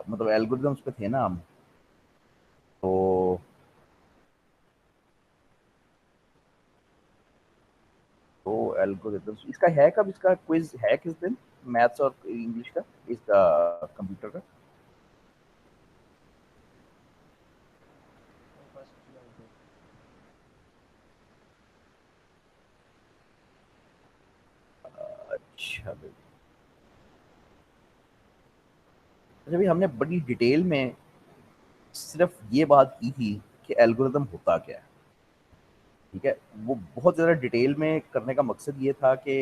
मतलब एल्गोरिदम्स पे थे ना हम। तो तो एल्गोरिदम्स इसका है कब, इसका क्विज है किस दिन, मैथ्स और इंग्लिश का, इसका कंप्यूटर का? फर्स्ट जुलाई को। अच्छा भाई। अच्छा भाई, हमने बड़ी डिटेल में सिर्फ ये बात की थी कि एल्गोरिदम होता क्या है, ठीक है। वो बहुत ज़्यादा डिटेल में करने का मकसद ये था कि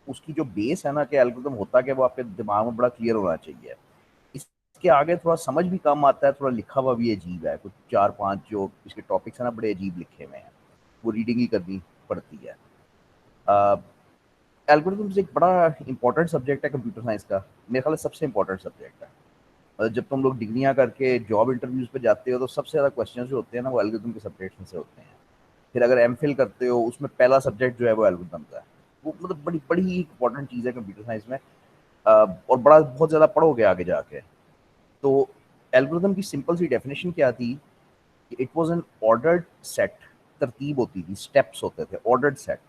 उसकी जो बेस है ना कि एल्गोरिदम होता क्या, वो आपके दिमाग में बड़ा क्लियर होना चाहिए। इसके आगे थोड़ा समझ भी कम आता है, थोड़ा लिखा हुआ भी अजीब है, कुछ चार पांच जो इसके टॉपिक्स हैं ना बड़े अजीब लिखे हुए हैं, वो रीडिंग ही करनी पड़ती है। एल्गोरिथम्स एक बड़ा इंपॉर्टेंट सब्जेक्ट है कंप्यूटर साइंस का, मेरे ख्याल से सबसे इंपॉर्टेंट सब्जेक्ट है। जब तुम लोग डिग्रियां करके जॉब इंटरव्यूज पे जाते हो तो सबसे ज़्यादा क्वेश्चन जो होते हैं ना वो एल्गोरिथम के सब्जेक्ट से होते हैं। फिर अगर एम फिल करते हो उसमें पहला सब्जेक्ट जो है वो एल्गोरिथम का है। वो मतलब बड़ी बड़ी ही इंपॉर्टेंट चीज़ है कंप्यूटर साइंस में। और बड़ा बहुत ज़्यादा पढ़ोगे आगे जाके। तो एल्गोरिथम की सिंपल सी डेफिनेशन क्या थी कि it was an ordered set, तरतीब होती थी, स्टेप्स होते थे, ordered set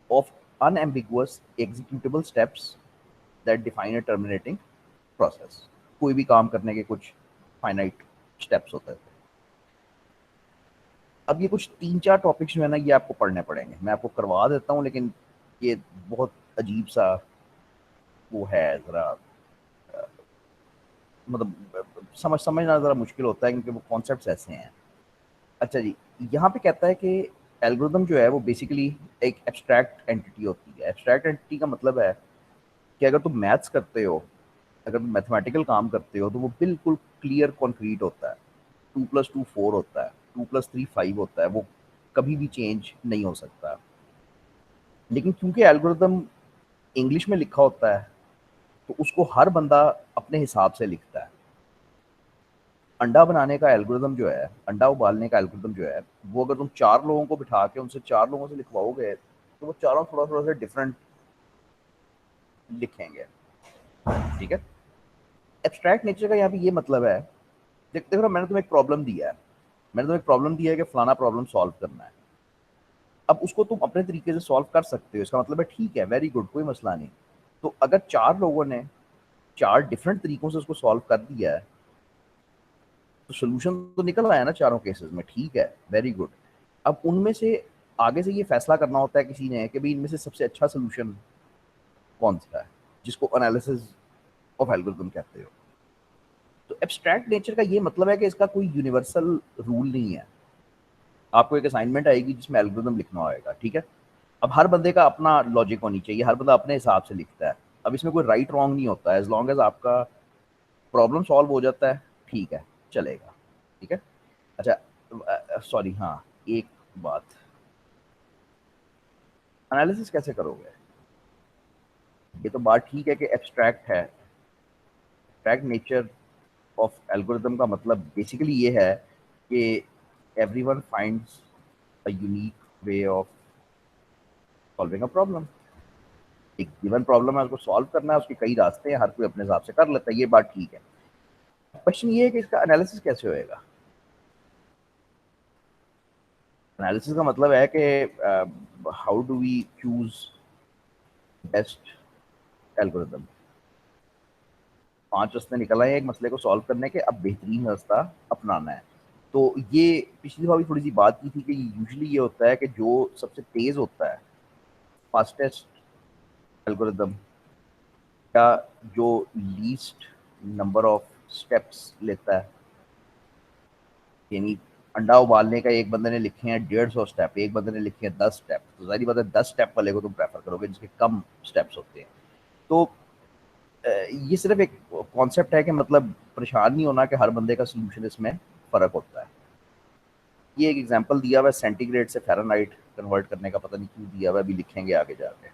of unambiguous executable steps that define a terminating process. कोई भी काम करने के कुछ फाइनाइट स्टेप्स होते थे। अब ये कुछ तीन चार टॉपिक्स जो है ना ये आपको पढ़ने पड़ेंगे, मैं आपको करवा देता हूँ, लेकिन ये बहुत अजीब सा वो है ज़रा, मतलब समझना ज़रा मुश्किल होता है क्योंकि वो कॉन्सेप्ट्स ऐसे हैं। अच्छा जी, यहाँ पे कहता है कि एल्गोरिदम जो है वो बेसिकली एक एब्स्ट्रैक्ट एंटिटी होती है। एब्स्ट्रैक्ट एंटिटी का मतलब है कि अगर तुम मैथ्स करते हो, अगर तुम मैथमेटिकल काम करते हो तो वो बिल्कुल क्लियर कॉन्क्रीट होता है। 2+2 4 होता है, 2+3 5 होता है, वो कभी भी चेंज नहीं हो सकता। लेकिन क्योंकि एल्गोरिदम इंग्लिश में लिखा होता है तो उसको हर बंदा अपने हिसाब से लिखता है। अंडा बनाने का एल्गोरिदम जो है, अंडा उबालने का एल्गोरिदम जो है, वो अगर तुम चार लोगों को बिठा के उनसे चार लोगों से लिखवाओगे तो वो चारों थोड़ा थोड़ा सा डिफरेंट लिखेंगे, ठीक है। एब्स्ट्रैक्ट नेचर का यहाँ पे ये मतलब है, देखो मैंने तुम्हें एक प्रॉब्लम दिया है, मैंने तुम्हें एक प्रॉब्लम दिया है कि फलाना प्रॉब्लम सॉल्व करना है। अब उसको तुम अपने तरीके से सॉल्व कर सकते हो, इसका मतलब है ठीक है, वेरी गुड, कोई मसला नहीं। तो अगर चार लोगों ने चार डिफरेंट तरीकों से उसको सॉल्व कर दिया है तो सोल्यूशन तो निकल आया ना चारों केसेस में, ठीक है, वेरी गुड। अब उनमें से आगे से ये फैसला करना होता है किसी ने कि भाई इनमें से सबसे अच्छा सोल्यूशन कौन सा है, जिसको एनालिसिस ऑफ एल्गोरिथम कहते हो। तो एब्स्ट्रैक्ट नेचर का ये मतलब है कि इसका कोई यूनिवर्सल रूल नहीं है। आपको एक असाइनमेंट आएगी जिसमें एल्गोरिथम लिखना होगा, ठीक है। अब हर बंदे का अपना लॉजिक होनी चाहिए, हर बंदा अपने हिसाब से लिखता है। अब इसमें कोई राइट रॉन्ग नहीं होता है, एज लॉन्ग एज आपका प्रॉब्लम सॉल्व हो जाता है, ठीक है, चलेगा, ठीक है। अच्छा, सॉरी, हाँ, एक बात, एनालिसिस कैसे करोगे? ये तो बात ठीक है कि एब्स्ट्रैक्ट है, एब्स्ट्रैक्ट नेचर ऑफ एल्गोरिथम का मतलब बेसिकली ये है कि everyone finds a unique way of solving a problem. एक गिवन प्रॉब्लम है, उसको सॉल्व करना है, उसके कई रास्ते हैं, हर कोई अपने हिसाब से कर लेता है, ये बात ठीक है। क्वेश्चन ये है कि इसका एनालिसिस कैसे होएगा। एनालिसिस का मतलब है कि how do we choose best algorithm. पांच रास्ते निकल आए एक मसले को सॉल्व करने के, अब बेहतरीन रास्ता अपनाना है। तो ये पिछली दफा भी थोड़ी सी बात की थी कि यूजुअली ये होता है कि जो सबसे तेज होता है, फास्टेस्ट एल्गोरिथम, या जो लीस्ट नंबर ऑफ स्टेप्स लेता है, यानी अंडा उबालने का एक बंदे ने लिखे हैं 150 स्टेप, एक बंदे ने लिखे हैं 10 स्टेप, तो जाहिर बात है 10 स्टेप वाले को तुम प्रेफर करोगे जिसके कम स्टेप्स होते हैं। तो ये सिर्फ एक कॉन्सेप्ट है कि मतलब परेशान नहीं होना कि हर बंदे का सोल्यूशन इसमें फ़र्क होता है। ये एक एग्जांपल दिया हुआ है सेंटीग्रेड से फ़ारेनहाइट कन्वर्ट करने का, पता नहीं क्यों दिया हुआ है, अभी लिखेंगे आगे जाके,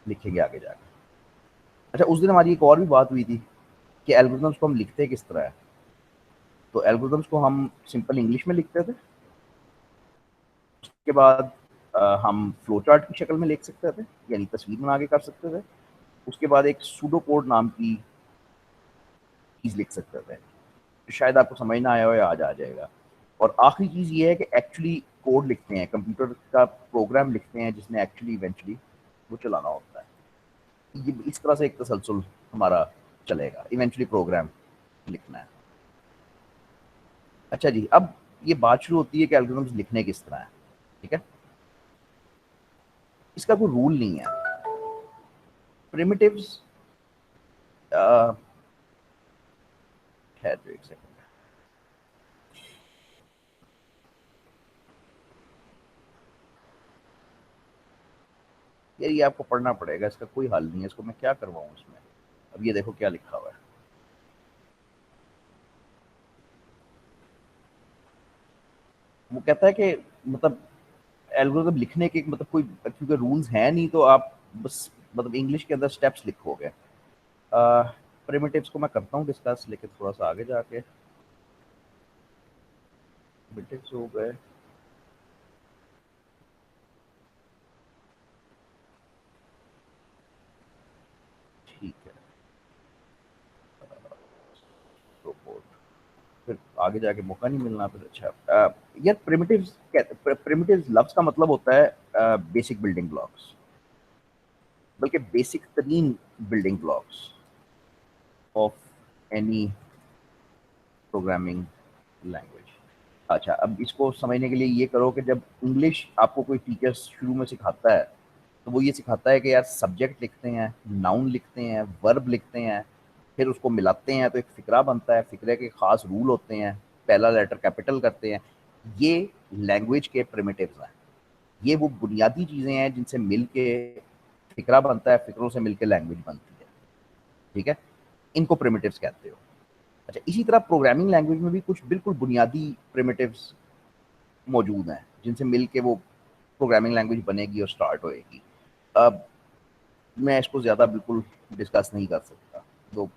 लिखेंगे आगे जाके। अच्छा, उस दिन हमारी एक और भी बात हुई थी कि एल्गोरिथम्स को हम लिखते किस तरह है। तो एल्गोरिथम्स को हम सिंपल इंग्लिश में लिखते थे, उसके बाद हम फ्लो चार्ट की शक्ल में लिख सकते थे, यानी तस्वीर बना के कर सकते थे। उसके बाद एक सूडो कोड नाम की चीज़ लिख सकते थे, शायद आपको समझ ना आया हो या आज आ जाएगा। और आखिरी चीज़ ये है कि एक्चुअली कोड लिखते हैं, कंप्यूटर का प्रोग्राम लिखते हैं जिसने एक्चुअली इवेंचुअली वो चलाना होता है। ये इस तरह से एक तसलसल हमारा चलेगा, इवेंचुअली प्रोग्राम लिखना है। अच्छा जी, अब ये बात शुरू होती है कि एल्गोरिथम्स लिखने किस तरह है। ठीक है, इसका कोई रूल नहीं है। प्रिमिटिव्स, ठहर जाओ एक सेकंड। यार ये आपको पढ़ना पड़ेगा, इसका कोई हल नहीं है, इसको मैं क्या करवाऊं इसमें। अब ये देखो क्या लिखा हुआ है। वो कहता है कि मतलब एल्गोरिथम लिखने के मतलब कोई क्योंकि रूल्स हैं नहीं, तो आप बस मतलब इंग्लिश के अंदर स्टेप्स लिखोगे। प्रिमिटिव्स को मैं करता हूँ डिस्कस, लेकिन थोड़ा सा आगे जाके प्रिमिटिव्स हो गए। ठीक है, रोबोट, फिर आगे जाके मौका नहीं मिलना फिर। अच्छा, यार प्रिमिटिव्स, प्रिमिटिव्स लफ्ज का मतलब होता है बेसिक बिल्डिंग ब्लॉक्स, बल्कि बेसिक तरीन building blocks of any programming language. अच्छा, अब इसको समझने के लिए ये करो कि जब इंग्लिश आपको कोई टीचर शुरू में सिखाता है, तो वो ये सिखाता है कि यार सब्जेक्ट लिखते हैं, नाउन लिखते हैं, वर्ब लिखते हैं, फिर उसको मिलाते हैं तो एक फ़िक्रा बनता है, फ़िक्रे के ख़ास रूल होते हैं, पहला लेटर कैपिटल करते हैं। ये लैंग्वेज के प्रिमिटिव्स हैं। ये वो बुनियादी चीज़ें हैं जिनसे मिल के फ़िक्रा बनता है, फ़िक्रों से मिल के लैंग्वेज बनती है। ठीक है, इनको प्रिमिटिव्स कहते हो। अच्छा, इसी तरह प्रोग्रामिंग लैंग्वेज में भी कुछ बिल्कुल बुनियादी प्रिमिटिव्स मौजूद हैं जिनसे मिल के वो प्रोग्रामिंग लैंग्वेज बनेगी और स्टार्ट होएगी। अब मैं इसको ज़्यादा बिल्कुल डिस्कस नहीं कर सकता, तो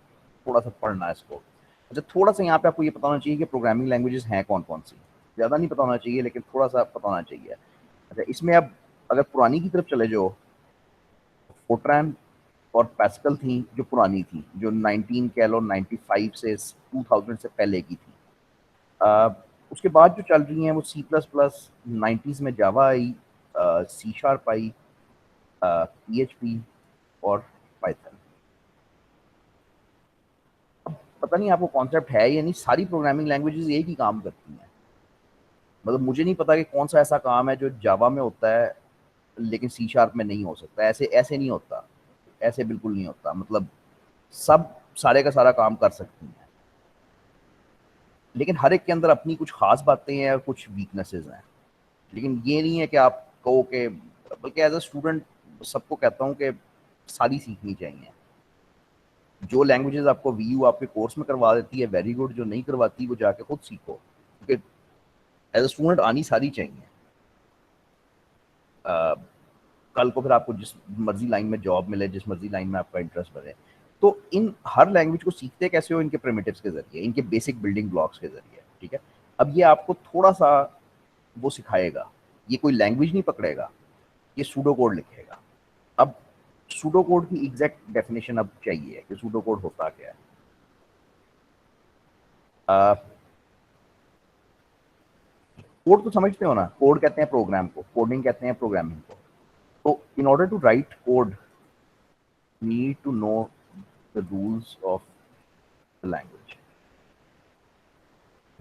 थोड़ा सा पढ़ना है इसको। अच्छा, थोड़ा सा यहाँ पे आपको ये पता होना चाहिए कि प्रोग्रामिंग लैंग्वेजेस हैं कौन कौन सी। ज़्यादा नहीं पता होना चाहिए, लेकिन थोड़ा सा पता होना चाहिए। अच्छा, इसमें अब अगर पुरानी की तरफ चले जाओ, फोर्ट्रान और पैस्कल थी जो पुरानी थी, जो 19 कह लो 95 से 2000 से पहले की थी। उसके बाद जो चल रही हैं वो सी प्लस प्लस, 90s में जावा आई, सी शार्प आई, PHP और पाइथन। पता नहीं आपको कॉन्सेप्ट है या नहीं, सारी प्रोग्रामिंग लैंग्वेजेस एक ही काम करती हैं। मतलब मुझे नहीं पता कि कौन सा ऐसा काम है जो जावा में होता है लेकिन सी शार्प में नहीं हो सकता। ऐसे ऐसे नहीं होता, ऐसे बिल्कुल नहीं होता। मतलब सब सारे का सारा काम कर सकती हैं, लेकिन हर एक के अंदर अपनी कुछ खास बातें हैं और कुछ वीकनेसेस हैं। लेकिन ये नहीं है कि आप कहो कि, बल्कि एज अ स्टूडेंट सबको कहता हूँ कि सारी सीखनी चाहिए। जो लैंग्वेजेस आपको वीयू आपके कोर्स में करवा देती है वेरी गुड, जो नहीं करवाती वो जाके खुद सीखो, क्योंकि एज अ स्टूडेंट आनी सारी चाहिए। अ, कल को फिर आपको जिस मर्जी लाइन में जॉब मिले, जिस मर्जी लाइन में आपका इंटरेस्ट बने, तो इन हर लैंग्वेज को सीखते कैसे हो? इनके प्रिमिटिव्स के जरिए, इनके बेसिक बिल्डिंग ब्लॉक्स के जरिए। ठीक है, अब ये आपको थोड़ा सा वो सिखाएगा। ये कोई लैंग्वेज नहीं पकड़ेगा, ये सूडो कोड लिखेगा। अब सूडो कोड की एग्जैक्ट डेफिनेशन अब चाहिए कि सूडो कोड होता क्या है। कोड तो समझते हो ना, कोड कहते हैं प्रोग्राम को, कोडिंग कहते हैं प्रोग्रामिंग को। तो in order to write code need to know the rules of the language.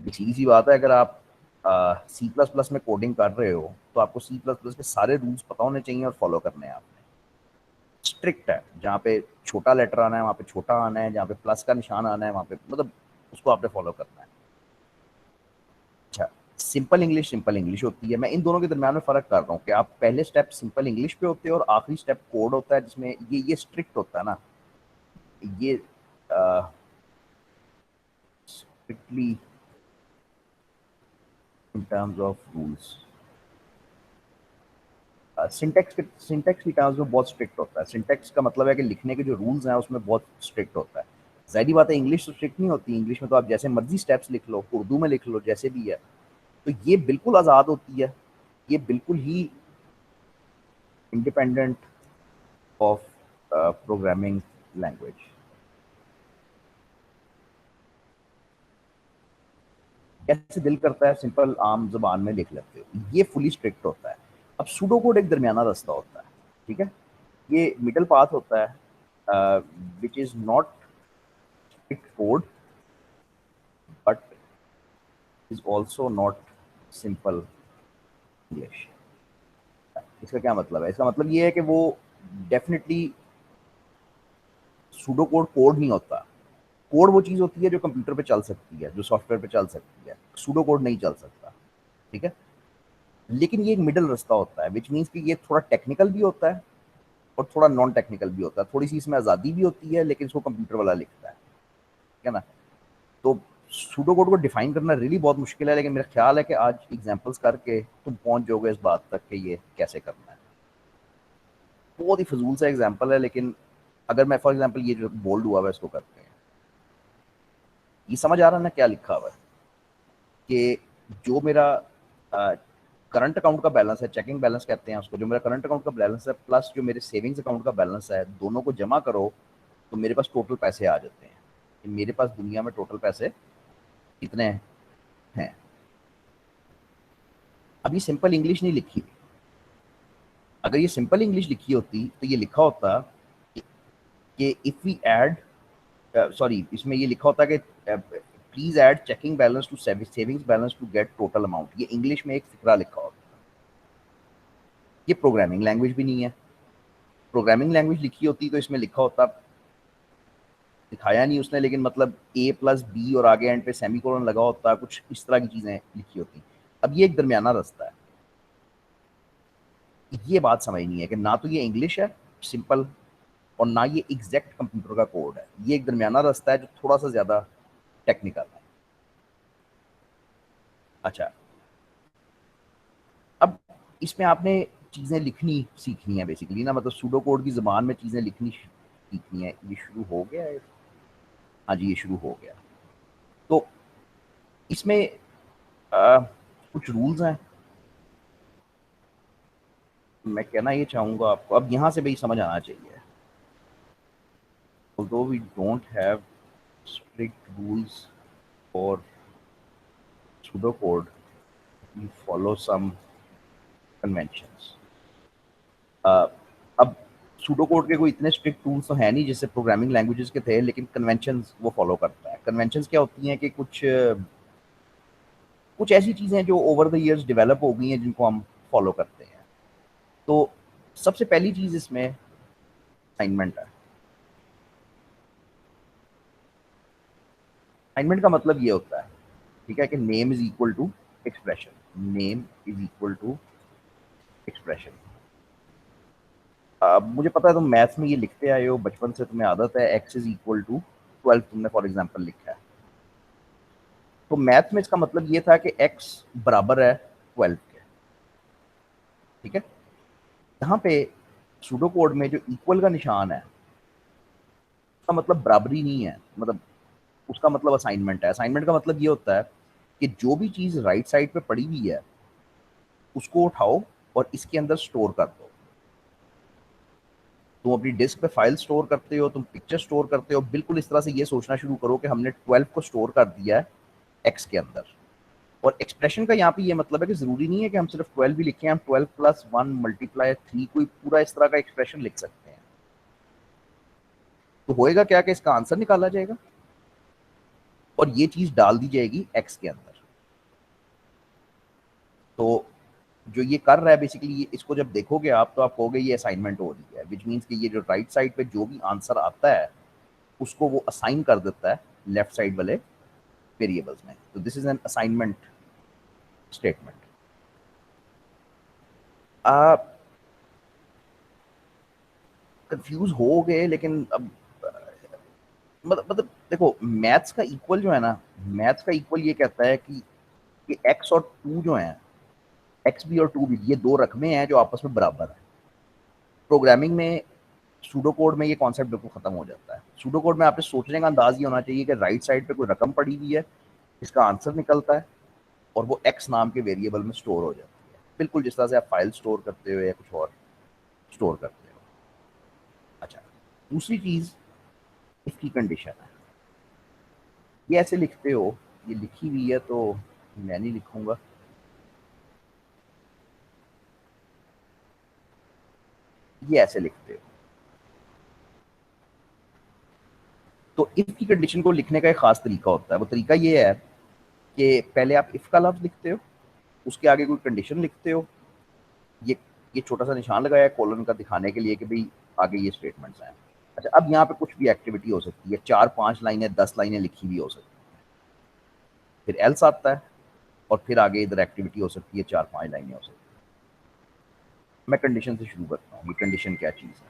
सीधी सी बात है, अगर आप सी प्लस प्लस में कोडिंग कर रहे हो तो आपको सी प्लस प्लस के सारे रूल्स पता होने चाहिए और फॉलो करने हैं आपने। स्ट्रिक्ट है, जहाँ पे छोटा लेटर आना है वहाँ पे छोटा आना है, जहाँ पे प्लस का निशान आना है वहाँ पे मतलब उसको आपने फॉलो करना है। अच्छा, सिंपल इंग्लिश होती है। मैं इन दोनों के दरमियान में फ़र्क कर रहा हूँ कि आप पहले स्टेप सिंपल इंग्लिश पे होते हैं और आखिरी स्टेप कोड होता है, जिसमें ये स्ट्रिक्ट होता है ना, ये strictly in terms of rules. Syntax की टर्म्स में बहुत स्ट्रिक्ट होता है। सिंटेक्स का मतलब है कि लिखने के जो रूल्स हैं उसमें बहुत स्ट्रिक्ट होता है। ज़ाहिर बात है इंग्लिश तो स्ट्रिक्ट नहीं होती। इंग्लिश में तो आप जैसे मर्जी स्टेप्स लिख लो, उर्दू में लिख लो, जैसे भी है। तो ये बिल्कुल आज़ाद होती है, ये बिल्कुल ही इंडिपेंडेंट ऑफ प्रोग्रामिंग लैंग्वेज। कैसे दिल करता है सिंपल आम ज़बान में लिख लेते हो। ये फुली स्ट्रिक्ट होता है। अब सूडो कोड एक दरमियाना रास्ता होता है, ठीक है? ये मिडल पाथ होता है, which is not strict code but is also not simple English. इसका क्या मतलब है? इसका मतलब ये है कि वो डेफिनिटली सूडो कोड कोड नहीं होता। कोड वो चीज़ होती है जो कंप्यूटर पे चल सकती है, जो सॉफ्टवेयर पे चल सकती है। सूडो कोड नहीं चल सकता, ठीक है? लेकिन ये एक मिडल रास्ता होता है, विच मीन्स कि ये थोड़ा टेक्निकल भी होता है और थोड़ा नॉन टेक्निकल भी होता है। थोड़ी सी इसमें आज़ादी भी होती है, लेकिन इसको कंप्यूटर वाला लिखता है, ठीक है ना? तो सूडो कोड को डिफाइन करना रियली बहुत मुश्किल है, लेकिन मेरा ख्याल है कि आज एग्जांपल्स करके तुम पहुंच जाओगे इस बात तक कि ये कैसे करना है। बहुत ही फजूल सा एग्जांपल है, लेकिन अगर मैं फॉर एग्जांपल ये जो बोल्ड हुआ है इसको करते हैं, ये समझ आ रहा है ना क्या लिखा हुआ है? कि जो मेरा करंट अकाउंट का बैलेंस है, चेकिंग बैलेंस कहते हैं उसको, जो मेरा करंट अकाउंट का बैलेंस है प्लस जो मेरे सेविंग्स अकाउंट का बैलेंस है, दोनों को जमा करो तो मेरे पास टोटल पैसे आ जाते हैं कि मेरे पास दुनिया में टोटल पैसे कितने हैं। अब ये सिंपल इंग्लिश नहीं लिखी। अगर ये सिंपल इंग्लिश लिखी होती तो ये लिखा होता कि इफ वी ऐड, सॉरी, इसमें ये लिखा होता कि please add checking balance to savings balance to get total amount. ये इंग्लिश में एक फिक्रा लिखा होता। ये प्रोग्रामिंग लैंग्वेज भी नहीं है। प्रोग्रामिंग लैंग्वेज लिखी होती तो इसमें लिखा होता, दिखाया नहीं उसने, लेकिन मतलब ए प्लस बी और आगे एंड पे सेमीकोलन लगा होता, कुछ इस तरह की चीजें लिखी होती। अब ये एक दरमियाना रास्ता है। ये बात समझनी है कि ना तो ये इंग्लिश है सिंपल, और ना ये एग्जैक्ट कंप्यूटर का कोड है। ये एक दरमियाना रास्ता है जो थोड़ा सा ज्यादा टेक्निकल है। अच्छा, अब इसमें आपने चीजें लिखनी सीखनी है बेसिकली ना, मतलब सूडो कोड की जबान में चीजें लिखनी सीखनी है। ये शुरू हो गया है? हाँ जी, ये शुरू हो गया। तो इसमें कुछ रूल्स हैं। मैं कहना ये चाहूंगा आपको, अब यहाँ से भाई समझ आना चाहिए। although we don't have strict rules for pseudocode, we follow some conventions. अब pseudocode के कोई इतने स्ट्रिक्ट रूल्स तो है नहीं जैसे प्रोग्रामिंग लैंग्वेजेस के थे, लेकिन कन्वेंशंस वो फॉलो करता है। कन्वेंशंस क्या होती हैं कि कुछ कुछ ऐसी चीज़ें जो ओवर द इयर्स डेवलप हो गई हैं जिनको हम फॉलो करते हैं। तो सबसे पहली चीज़ इसमें असाइनमेंट है। असाइनमेंट का मतलब ये होता है, ठीक है, कि name is equal to expression. Name is equal to expression. मुझे पता है तुम मैथ्स में ये लिखते आए हो, बचपन से तुम्हें आदत है। एक्स इज इक्वल टू 12 तुमने फॉर एग्जांपल लिखा है। तो मैथ में इसका मतलब ये था कि एक्स बराबर है 12 के, ठीक है? यहाँ पे सूडो कोड में जो इक्वल का निशान है उसका मतलब बराबरी नहीं है, मतलब उसका मतलब असाइनमेंट है। असाइनमेंट का मतलब ये होता है कि जो भी चीज राइट साइड पे पड़ी हुई है उसको उठाओ और इसके अंदर स्टोर कर दो। तुम अपनी डिस्क पे फाइल स्टोर करते हो, तुम पिक्चर स्टोर करते हो, बिल्कुल इस तरह से ये सोचना शुरू करो कि हमने 12 को स्टोर कर दिया है एक्स के अंदर। और एक्सप्रेशन का यहाँ पे ये मतलब है कि जरूरी नहीं है कि हम सिर्फ 12 भी लिखें, हम 12 प्लस 1 मल्टीप्लाई 3 कोई पूरा इस तरह का एक्सप्रेशन लिख सकते हैं। तो होएगा क्या कि इसका आंसर निकाला जाएगा और ये चीज डाल दी जाएगी एक्स के अंदर। तो जो ये कर रहा है बेसिकली, इसको जब देखोगे आप तो आप कहोगे ये असाइनमेंट हो रही है, विच मीन्स कि ये जो राइट साइड पे जो भी आंसर आता है उसको वो असाइन कर देता है लेफ्ट साइड वाले वेरिएबल्स में। तो this is an assignment statement. आप कंफ्यूज हो गए, लेकिन अब मतलब देखो, मैथ्स का इक्वल जो है ना, मैथ्स का इक्वल ये कहता है कि एक्स और टू जो है, एक्स भी और टू भी, ये दो रकमें हैं जो आपस में बराबर है। प्रोग्रामिंग में सूडो कोड में ये कॉन्सेप्ट बिल्कुल खत्म हो जाता है। सूडो कोड में आपने सोचने का अंदाज ये होना चाहिए कि राइट साइड पे कोई रकम पड़ी हुई है, इसका आंसर निकलता है और वो एक्स नाम के वेरिएबल में स्टोर हो जाती है, बिल्कुल जिस तरह से आप फाइल स्टोर करते हो या कुछ और स्टोर करते हो। अच्छा, दूसरी चीज इसकी कंडीशन है। ये ऐसे लिखते हो, ये लिखी हुई है तो मैं नहीं लिखूंगा, ये ऐसे लिखते हो। तो इफ की कंडीशन को लिखने का एक खास तरीका होता है। वो तरीका ये है कि पहले आप इफ का लफ्ज लिखते हो, उसके आगे कोई कंडीशन लिखते हो। ये ये छोटा सा निशान लगाया है कॉलन का दिखाने के लिए कि भाई आगे ये स्टेटमेंट्स हैं। अच्छा, अब यहाँ पे कुछ भी एक्टिविटी हो सकती है, 4-5 लाइनें 10 लाइनें लिखी हुई हो सकती है, फिर एल्स आता है और फिर आगे इधर एक्टिविटी हो सकती है, 4-5 लाइनें हो सकती है। मैं कंडीशन से शुरू करता हूँ। ये कंडीशन क्या चीज़ है?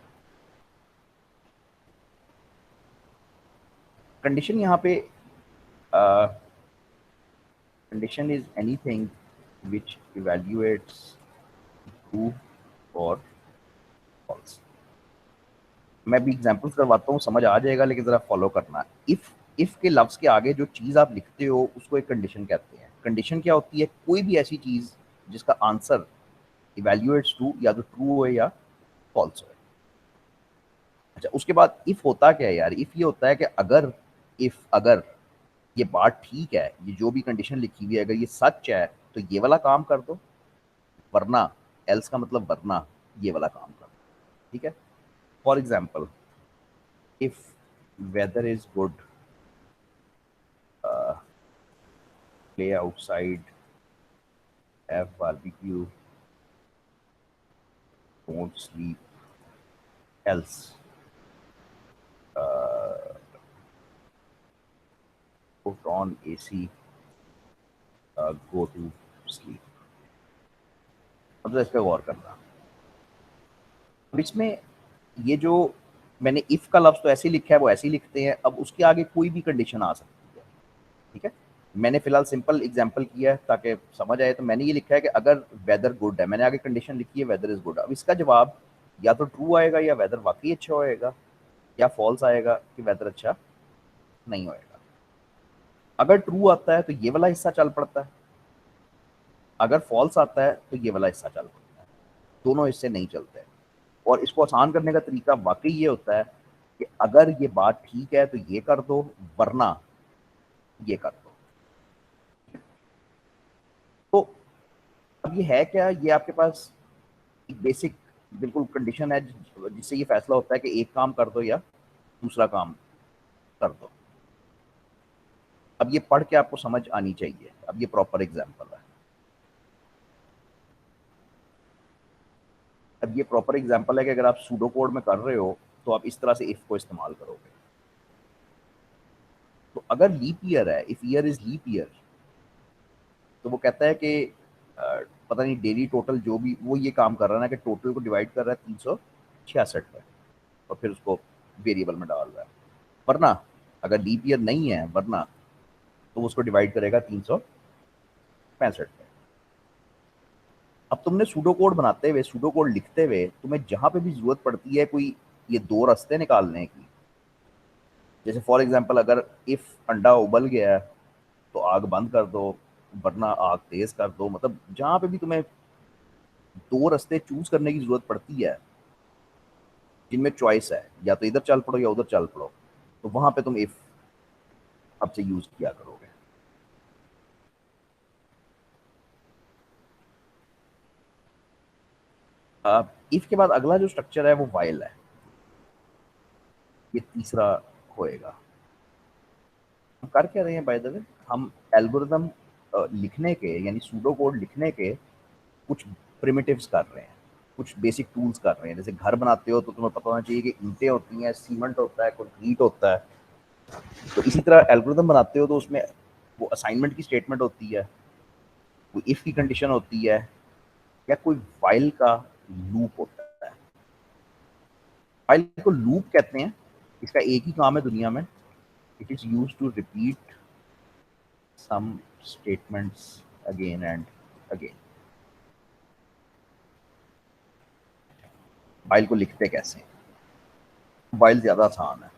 कंडीशन यहाँ पे condition is anything which evaluates true और फॉल्स। मैं भी एग्जांपल्स करवाता हूँ, समझ आ जाएगा, लेकिन जरा फॉलो करना। इफ के लफ्ज के आगे जो चीज आप लिखते हो उसको एक कंडीशन कहते हैं। कंडीशन क्या होती है? कोई भी ऐसी चीज जिसका आंसर इवेल्युएट्स ट्रू, या तो ट्रू हो या फॉल्स हो। अच्छा, उसके बाद इफ होता क्या है यार? इफ ये होता है कि अगर ये बात ठीक है, ये जो भी कंडीशन लिखी हुई है अगर ये सच है तो ये वाला काम कर दो, वरना एल्स का मतलब वरना ये वाला काम कर दो। ठीक है? For example, if weather is good, play outside, have barbecue, don't sleep, else put on AC, go to sleep। अब तो इस पे गौर करना। अब इसमें ये जो मैंने इफ का लफ्ज तो ऐसे ही लिखा है, वो ऐसे ही लिखते हैं। अब उसके आगे कोई भी कंडीशन आ सकती है। ठीक है? मैंने फिलहाल सिंपल एग्जांपल किया है ताकि समझ आए। तो मैंने ये लिखा है कि अगर वेदर गुड है, मैंने आगे कंडीशन लिखी है वेदर इज गुड। अब इसका जवाब या तो ट्रू आएगा या वेदर वाकई अच्छा होएगा, या फॉल्स आएगा कि वेदर अच्छा नहीं होएगा। अगर ट्रू आता है तो ये वाला हिस्सा चल पड़ता है, अगर फॉल्स आता है तो ये वाला हिस्सा चल पड़ता है। दोनों हिस्से नहीं चलते। और इसको आसान करने का तरीका वाकई ये होता है कि अगर ये बात ठीक है तो ये कर दो, वरना ये कर दो। तो अब ये है क्या? ये आपके पास एक बेसिक बिल्कुल कंडीशन है जिससे ये फैसला होता है कि एक काम कर दो या दूसरा काम कर दो। अब ये पढ़ के आपको समझ आनी चाहिए। अब ये प्रॉपर एग्जाम्पल है। अब ये प्रॉपर एग्जांपल है कि अगर आप सूडो कोड में कर रहे हो तो आप इस तरह से इफ को इस्तेमाल करोगे। तो अगर लीप ईयर है, if year is leap year, तो वो कहता है कि पता नहीं डेली टोटल जो भी वो ये काम कर रहा है ना, कि टोटल को डिवाइड कर रहा है 366 पे, और फिर उसको वेरिएबल में डाल रहा है। वरना अगर लीप ईयर नहीं है, वरना तो उसको डिवाइड करेगा 365 पे। अब तुमने सूडो कोड बनाते हुए, सूडो कोड लिखते हुए, तुम्हें जहां पे भी जरूरत पड़ती है कोई ये दो रास्ते निकालने की, जैसे फॉर एग्जांपल अगर इफ अंडा उबल गया है तो आग बंद कर दो, वरना आग तेज कर दो। मतलब जहां पे भी तुम्हें दो रास्ते चूज करने की जरूरत पड़ती है, जिनमें चॉइस है या तो इधर चल पड़ो या उधर चल पड़ो, तो वहां पे तुम इफ अब से यूज किया करोगे। अब इफ के बाद अगला जो स्ट्रक्चर है वो वाइल है। ये तीसरा होएगा। हम कर क्या रहे हैं बाय द वे? हम एल्गोरिदम लिखने के, यानी सूडो कोड लिखने के कुछ प्रिमिटिव्स कर रहे हैं, कुछ बेसिक टूल्स कर रहे हैं। जैसे घर बनाते हो तो तुम्हें पता होना चाहिए कि ईंटें होती हैं, सीमेंट होता है, कंक्रीट होता है। तो इसी तरह एल्गोरिदम बनाते हो तो उसमें वो असाइनमेंट की स्टेटमेंट होती है, कोई इफ की कंडीशन होती है, या कोई वाइल का लूप होता है। वाइल को लूप कहते हैं। इसका एक ही काम है दुनिया में, it is use to repeat some statements again and again. While को लिखते कैसे हैं? वाइल ज्यादा आसान है।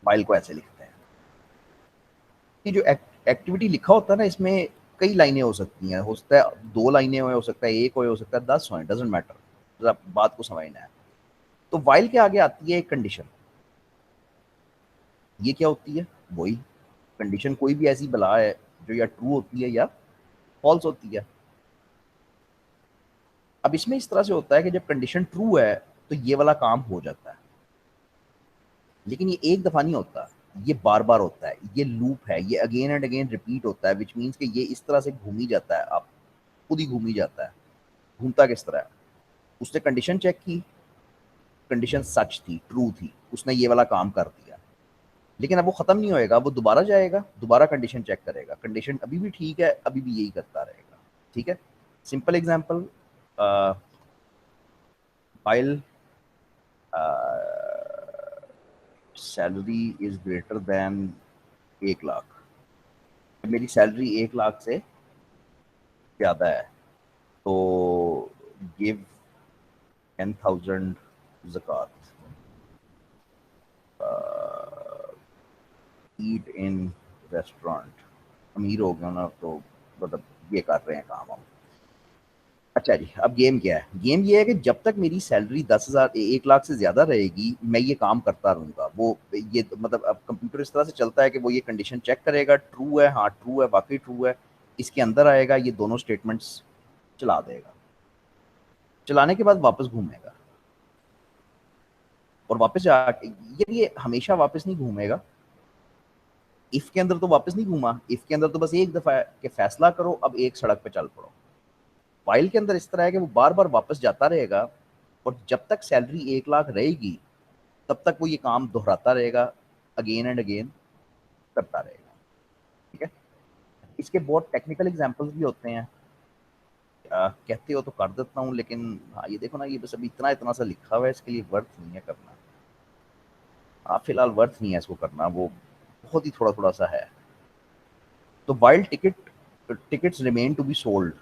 वाइल को ऐसे लिखते हैं। ये जो एक्टिविटी लिखा होता है ना, इसमें कई लाइनें हो सकती हैं। हो सकता है 2 लाइनें हो सकता है 1 हो सकता है 10 हो, डजेंट मैटर। जरा बात को समझना है। तो वाइल के आगे आती है एक कंडीशन। ये क्या होती है? वही कंडीशन, कोई भी ऐसी बला है जो या ट्रू होती है या फॉल्स होती है। अब इसमें इस तरह से होता है कि जब कंडीशन ट्रू है तो ये वाला काम हो जाता है, लेकिन ये एक दफा नहीं होता, ये बार बार होता है, ये लूप है, ये अगेन एंड अगेन रिपीट होता है, विच मीन्स कि ये इस तरह से घूमी जाता है, आप खुद ही घूमी जाता है। घूमता किस तरह है, उसने कंडीशन चेक की, कंडीशन सच थी, ट्रू थी, उसने ये वाला काम कर दिया, लेकिन अब वो खत्म नहीं होएगा, वो दोबारा जाएगा, दोबारा कंडीशन चेक करेगा, कंडीशन अभी भी ठीक है, अभी भी यही करता रहेगा। ठीक है, simple example, while salary is greater than 1 lakh, मेरी सैलरी 1 लाख से ज़्यादा है, तो गिव 10,000 ज़कात, ईट इन रेस्टोरेंट। अमीर हो गया ना, तो मतलब ये कर रहे हैं काम हम। अच्छा जी, अब गेम क्या है, गेम ये है कि जब तक मेरी सैलरी 10,000 1 लाख से ज़्यादा रहेगी, मैं ये काम करता रहूँगा। वो ये मतलब अब कंप्यूटर इस तरह से चलता है कि वो ये कंडीशन चेक करेगा, ट्रू है, हाँ ट्रू है, वाकई ट्रू है, इसके अंदर आएगा, ये दोनों स्टेटमेंट्स चला देगा, चलाने के बाद वापस घूमेगा, और वापस जाके ये हमेशा वापस नहीं घूमेगा। इफ के अंदर तो वापस नहीं घूमा, इफ के अंदर तो बस एक दफा है कि फैसला करो, अब एक सड़क पे चल पड़ो। फाइल के अंदर इस तरह है कि वो बार बार वापस जाता रहेगा, और जब तक सैलरी 1 लाख रहेगी तब तक वो ये काम दोहराता रहेगा, अगेन एंड अगेन करता रहेगा। ठीक है, इसके बहुत टेक्निकल एग्जांपल्स भी होते हैं, कहते हो तो कर देता हूँ, लेकिन हाँ ये देखो ना, ये बस अभी इतना इतना सा लिखा हुआ है, इसके लिए वर्थ नहीं है करना। हाँ फिलहाल वर्थ नहीं है इसको करना, वो बहुत ही थोड़ा थोड़ा सा है। तो while tickets remain to be sold,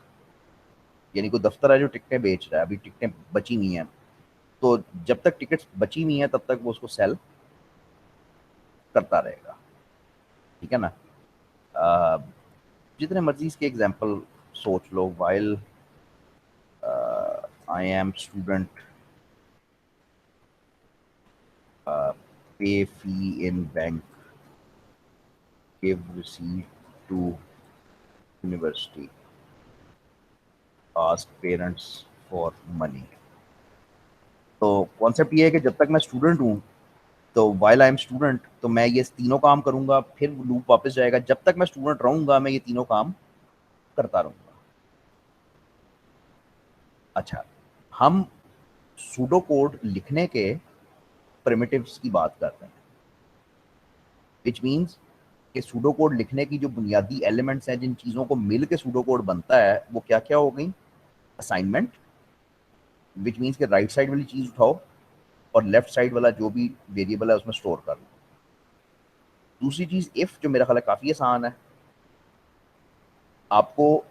यानी कोई दफ्तर है जो टिकटें बेच रहा है, अभी टिकटें बची हुई हैं, तो जब तक टिकट्स बची हुई हैं तब तक वो उसको सेल करता रहेगा। ठीक है ना, जितने मर्जी इसके एग्जांपल सोच लो, while I am student, pay fee in bank, give receipt to university, ask parents for money. तो कॉन्सेप्ट ये है कि जब तक मैं स्टूडेंट हूँ, तो वाइल आई एम स्टूडेंट, तो मैं ये तीनों काम करूंगा, फिर लूप वापस जाएगा, जब तक मैं स्टूडेंट रहूंगा मैं ये तीनों काम करता रहूंगा। अच्छा, हम सूडो कोड लिखने के प्रिमिटिव्स की बात कर रहे हैं, विच मीन्स कि सूडो कोड लिखने की जो बुनियादी एलिमेंट्स हैं, जिन चीज़ों को मिल के सूडो कोड बनता है, वो क्या क्या हो गई। असाइनमेंट, विच मीन्स कि राइट साइड वाली चीज़ उठाओ और लेफ्ट साइड वाला जो भी वेरिएबल है उसमें स्टोर कर लो। दूसरी चीज़ इफ़, जो मेरा ख्याल है काफ़ी आसान है, आपको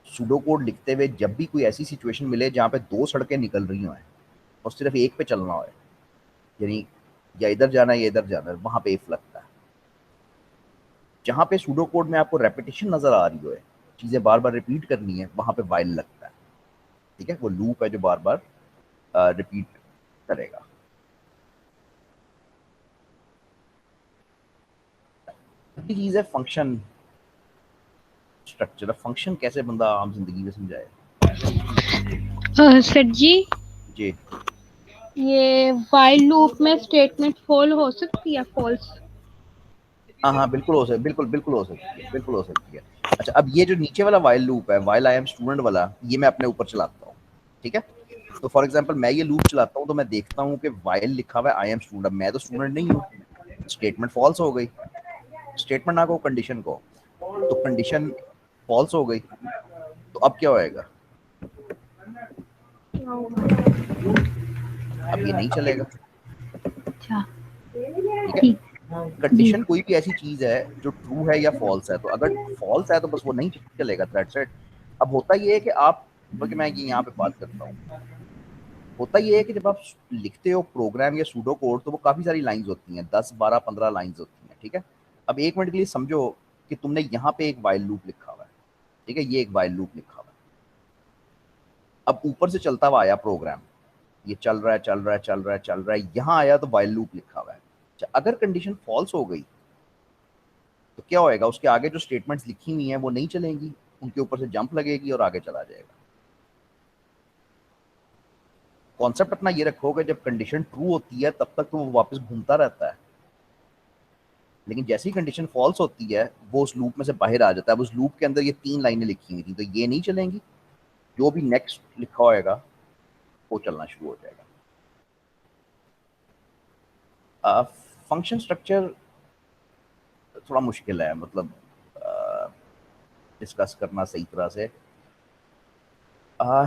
सूडो कोड लिखते हुए जब भी कोई ऐसी सिचुएशन मिले जहाँ पे दो सड़कें निकल रही हो और सिर्फ एक पे चलना हो, यानी या इधर जाना है या इधर जाना है, वहाँ पे इफ लगता है। जहाँ पे सूडो कोड में आपको रेपिटेशन नजर आ रही हो, चीजें बार बार रिपीट करनी है, वहां पे वाइल लगता है। ठीक है, वो लूप है जो बार बार रिपीट करेगा। पहली चीज है फंक्शन स्ट्रक्चर। फंक्शन कैसे बंदा आम जिंदगी में समझाए। सर जी, जी ये वाइल लूप में स्टेटमेंट फॉल हो सकती है, फॉल्स? हाँ हाँ, बिल्कुल हो सकती, बिल्कुल बिल्कुल हो सकती है, बिल्कुल हो सकती है। अच्छा, अब ये जो नीचे वाला वाइल लूप है, वाइल आई एम स्टूडेंट वाला, ये मैं अपने ऊपर चलाता हूँ। ठीक है, तो फॉर एग्जाम्पल मैं ये लूप चलाता हूँ, तो मैं देखता हूँ कि वाइल लिखा हुआ है आई एम स्टूडेंट, मैं तो स्टूडेंट नहीं हूँ, स्टेटमेंट फॉल्स हो गई। स्टेटमेंट ना को कंडीशन को, तो कंडीशन फॉल्स हो गई, तो अब क्या होएगा, अब ये नहीं चलेगा। अच्छा, ठीक है, ठीक। जी। कंडीशन कोई भी ऐसी चीज है जो ट्रू है या फॉल्स है, तो अगर फॉल्स है तो बस वो नहीं चलेगा, दैट्स इट। अब होता ये है कि आप, बल्कि मैं ये यहाँ पे बात करता हूँ, होता ये है कि जब आप लिखते हो प्रोग्राम या सूडो कोड, तो वो काफी सारी लाइंस होती हैं, 10 12 15 लाइंस होती हैं। ठीक है, अब एक मिनट के लिए समझो कि तुमने यहाँ पे एक वाइल लूप लिखा हुआ है। ठीक है, ये एक वाइल लूप लिखा हुआ है, अब ऊपर से चलता हुआ आया प्रोग्राम, ये चल रहा है चल रहा है चल रहा है चल रहा है, यहाँ आया तो वाइल लूप लिखा हुआ है। अच्छा, अगर कंडीशन फॉल्स हो गई तो क्या होएगा, उसके आगे जो स्टेटमेंट्स लिखी हुई हैं वो नहीं चलेंगी, उनके ऊपर से जंप लगेगी और आगे चला जाएगा। कॉन्सेप्ट अपना ये रखो कि जब कंडीशन ट्रू होती है तब तक तो वो वापस घूमता रहता है, लेकिन जैसी कंडीशन फॉल्स होती है वो उस लूप में से बाहर आ जाता है। अब उस लूप के अंदर ये 3 लाइनें लिखी हुई थी तो ये नहीं चलेंगी, जो भी नेक्स्ट लिखा होएगा वो चलना शुरू हो जाएगा। फंक्शन स्ट्रक्चर थोड़ा मुश्किल है, मतलब डिस्कस करना सही तरह से। आ,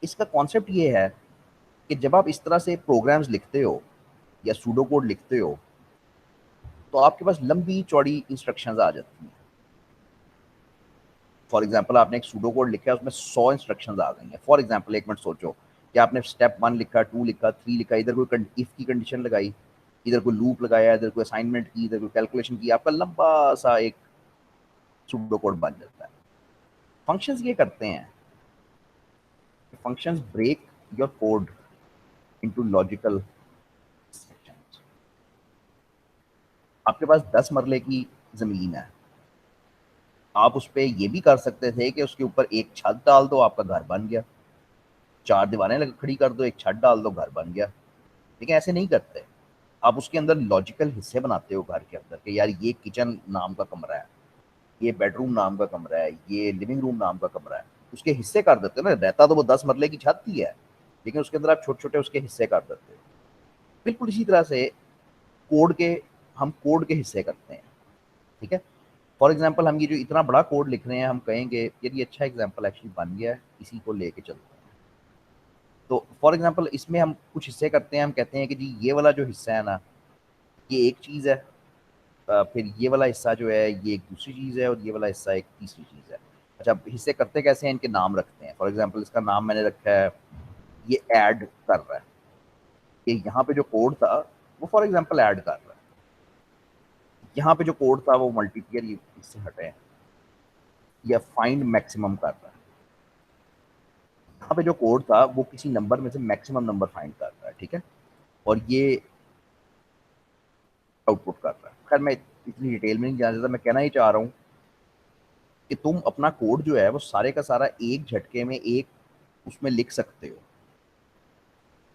इसका कॉन्सेप्ट ये है कि जब आप इस तरह से प्रोग्राम्स लिखते हो या सूडो कोड लिखते हो तो आपके पास लंबी चौड़ी इंस्ट्रक्शंस आ जाती हैं। फॉर एग्जांपल आपने एक सूडो कोड लिखा है, उसमें 100 इंस्ट्रक्शंस आ गई हैं। फॉर एग्जांपल एक मिनट सोचो कि आपने स्टेप 1 लिखा, 2 लिखा, 3 लिखा, इधर कोई इफ की कंडीशन लगाई, इधर कोई लूप लगाया, इधर कोई असाइनमेंट की, इधर कोई कैलकुलेशन की, आपका लंबा सा एक सूडो कोड बन जाता है। फंक्शंस ये करते हैं, functions break your code into logical sections. आपके पास 10 मरले की जमीन है, आप उस पर ये भी कर सकते थे कि उसके ऊपर एक छत डाल दो, आपका घर बन गया। 4 दीवारें खड़ी कर दो, एक छत डाल दो, घर बन गया। लेकिन ऐसे नहीं करते। आप उसके अंदर लॉजिकल हिस्से बनाते हो घर के अंदर कि यार ये किचन नाम का कमरा है, ये बेडरूम नाम का कमरा है, ये लिविंग रूम नाम का कमरा है। उसके हिस्से कर देते हो ना, रहता तो वो 10 मरले की छत ही है, लेकिन उसके अंदर आप छोटे छोटे उसके हिस्से कर देते हो। बिल्कुल इसी तरह से कोड के हम कोड के हिस्से करते हैं। ठीक है, फॉर एग्जाम्पल हम ये जो इतना बड़ा कोड लिख रहे हैं, हम कहेंगे यार ये अच्छा एग्जाम्पल एक्चुअली बन गया है, इसी को लेके चलते हैं। तो फॉर एग्जाम्पल इसमें हम कुछ हिस्से करते हैं, हम कहते हैं कि जी ये वाला जो हिस्सा है ना, ये एक चीज़ है, फिर ये वाला हिस्सा जो है ये एक दूसरी चीज़ है, और ये वाला हिस्सा एक तीसरी चीज़ है। अच्छा, अब हिस्से करते कैसे हैं, इनके नाम रखते हैं। फॉर एग्जाम्पल इसका नाम मैंने रखा है, ये ऐड कर रहा है, ये यहाँ पे जो कोड था वो फॉर एग्जाम्पल ऐड कर रहा है, यहाँ पे जो कोड था वो मल्टीप्लियर, ये इससे हटे हैं, या फाइंड मैक्सिमम कर रहा है। यहाँ पे जो कोड था वो किसी नंबर में से मैक्सिमम नंबर फाइंड कर रहा है। ठीक है, और ये आउटपुट कर रहा है। खैर मैं इतनी डिटेल में नहीं जाना चाहता, मैं कहना ही चाह रहा हूँ कि तुम अपना कोड जो है वो सारे का सारा एक झटके में एक उसमें लिख सकते हो,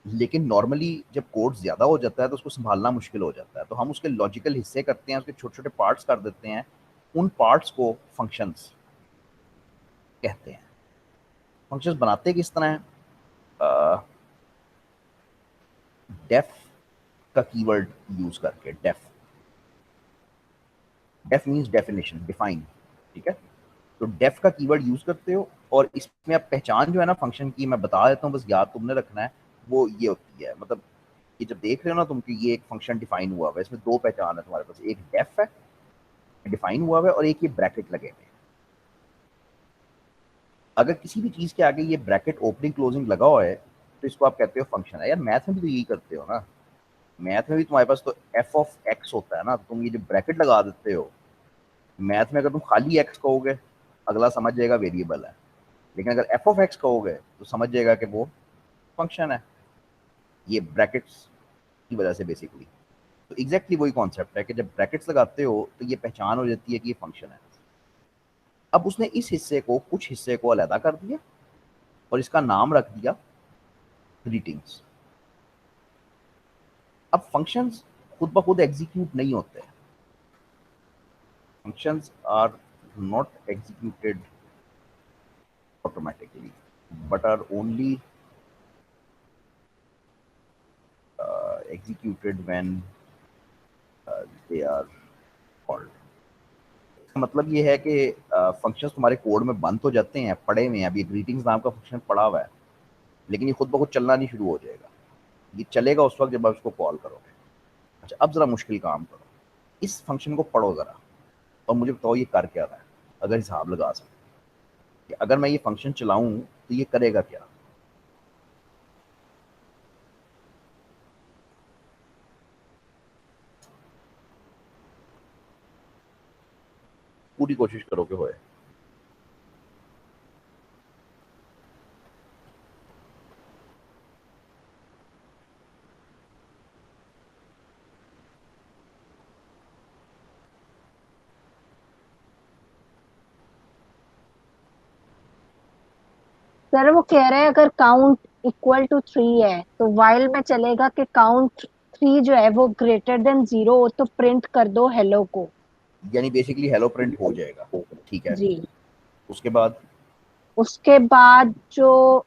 लेकिन नॉर्मली जब कोड ज्यादा हो जाता है तो उसको संभालना मुश्किल हो जाता है, तो हम उसके लॉजिकल हिस्से करते हैं, उसके छोटे छोटे पार्ट्स कर देते हैं। उन पार्ट्स को फंक्शंस कहते हैं। फंक्शंस बनाते किस तरह हैं, डेफ का कीवर्ड यूज करके। Def def means definition, define. ठीक है, तो डेफ का कीवर्ड यूज करते हो, और इसमें अब पहचान जो है ना फंक्शन की, मैं बता देता हूँ, बस याद तुमने रखना है। वो ये होती है, मतलब ये जब देख रहे हो ना तुम कि ये एक फंक्शन डिफाइन हुआ हुआ है, इसमें 2 पहचान है तुम्हारे पास, एक डेफ है डिफाइन हुआ हुआ है, और एक ये ब्रैकेट लगे हुए हैं। अगर किसी भी चीज के आगे ये ब्रैकेट ओपनिंग क्लोजिंग लगा हुआ है तो इसको आप कहते हो फंक्शन है। यार मैथ में भी तो यही करते हो ना, मैथ में भी तुम्हारे पास तो एफ ऑफ एक्स होता है ना, तो तुम ये जो ब्रैकेट लगा देते हो। मैथ में अगर तुम खाली एक्स कहोगे अगला समझ जाएगा वेरिएबल है, लेकिन अगर एफ ऑफ एक्स कहोगे तो समझ जाएगा कि वो फंक्शन है। ये ब्रैकेट्स की वजह से बेसिकली, तो एग्जैक्टली वही कॉन्सेप्ट है कि जब ब्रैकेट्स लगाते हो तो ये पहचान हो जाती है कि ये फंक्शन है। अब उसने इस हिस्से को, कुछ हिस्से को अलहदा कर दिया और इसका नाम रख दिया ग्रीटिंग्स। अब फंक्शंस खुद ब खुद एग्जीक्यूट नहीं होते। Functions are not executed automatically but are only executed when they are called। मतलब ये है कि फंक्शंस तुम्हारे कोड में बंद तो जाते हैं, पड़े हुए हैं। अभी ग्रीटिंग्स नाम का फंक्शन पड़ा हुआ है, लेकिन ये खुद ब खुद चलना नहीं शुरू हो जाएगा। ये चलेगा उस वक्त जब आप उसको कॉल करोगे। अच्छा, अब जरा मुश्किल काम करो, इस फंक्शन को पढ़ो जरा और मुझे बताओ ये कर क्या रहा है। अगर हिसाब लगा सके कि अगर मैं ये फंक्शन चलाऊं तो ये करेगा क्या। पूरी कोशिश करो कि होए। सर वो कह रहे हैं अगर काउंट इक्वल टू 3 है तो वाइल में चलेगा कि काउंट 3 जो है वो ग्रेटर देन 0 हो तो प्रिंट कर दो हेलो को। यानी बेसिकली हेलो प्रिंट हो जाएगा, ठीक है। जी। उसके बाद उसके बाद जो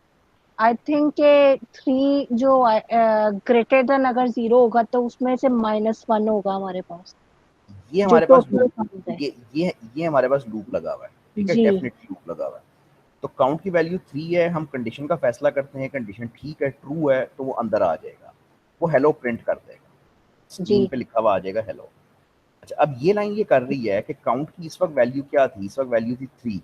आई थिंक के 3 जो ग्रेटर देन अगर 0 होगा तो उसमें से -1 होगा हमारे पास, ये जो हमारे पास टोटल लूप, काउंट है। ये हमारे पास लूप लगा हुआ है, ठीक है, जी डेफिनेटली लूप लगा हुआ है। तो काउंट की वैल्यू 3 है, हम कंडीशन का फैसला करते हैं, कंडीशन ठीक है, ट्रू है, तो वो अंदर आ जाएगा, वो हेलो प्रिंट कर देगा, स्क्रीन जी पे लिखा हुआ आ जाएगा हेलो। अच्छा, अब ये लाइन ये कर रही है कि काउंट की इस वक्त वैल्यू क्या थी, इस वक्त वैल्यू थी 3।